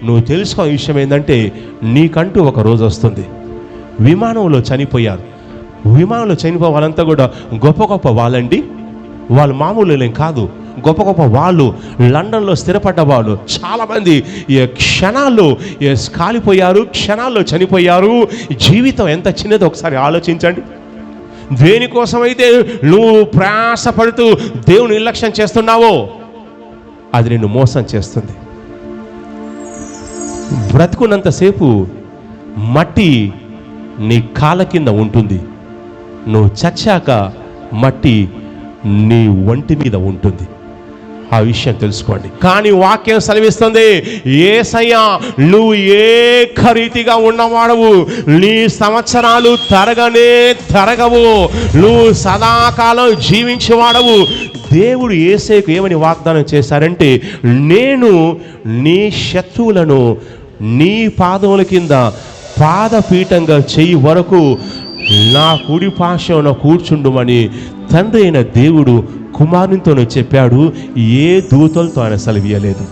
నువ్వు తెలుసుకో విషయం ఏంటంటే, నీకంటూ ఒక రోజు వస్తుంది. విమానంలో చనిపోయారు. విమానంలో చనిపోయే వాళ్ళంతా కూడా గొప్ప గొప్ప వాళ్ళండి. వాళ్ళు మామూలు కాదు, గొప్ప గొప్ప వాళ్ళు. లండన్లో స్థిరపడ్డ వాళ్ళు చాలామంది క్షణాల్లో కాలిపోయారు, క్షణాల్లో చనిపోయారు. జీవితం ఎంత చిన్నదో ఒకసారి ఆలోచించండి. దేనికోసమైతే నువ్వు ప్రయాసపడుతూ దేవుని నిర్లక్ష్యం చేస్తున్నావో అది నిన్ను మోసం చేస్తుంది. బ్రతుకున్నంతసేపు మట్టి నీ కాళ్ళ కింద ఉంటుంది. నువ్వు చచ్చాక మట్టి నీ ఒంటి మీద ఉంటుంది. ఆ విషయం తెలుసుకోండి. కానీ వాక్యం సెలవిస్తుంది, యేసయ్య నువ్వు ఏకరీతిగా ఉన్నవాడవు, నీ సంవత్సరాలు తరగవు, నువ్వు సదాకాలం జీవించేవాడవు. దేవుడు యేసయ్యకు ఏమని వాగ్దానం చేశారంటే, నేను నీ శత్రువులను నీ పాదముల కింద పాదపీఠంగా చెయ్యి వరకు నా కుడి పార్శ్వమున కూర్చుండుమని తండ్రి అయిన దేవుడు కుమారునితోనే చెప్పాడు. ఏ దూతలతో ఆయన సెలవీయలేదు.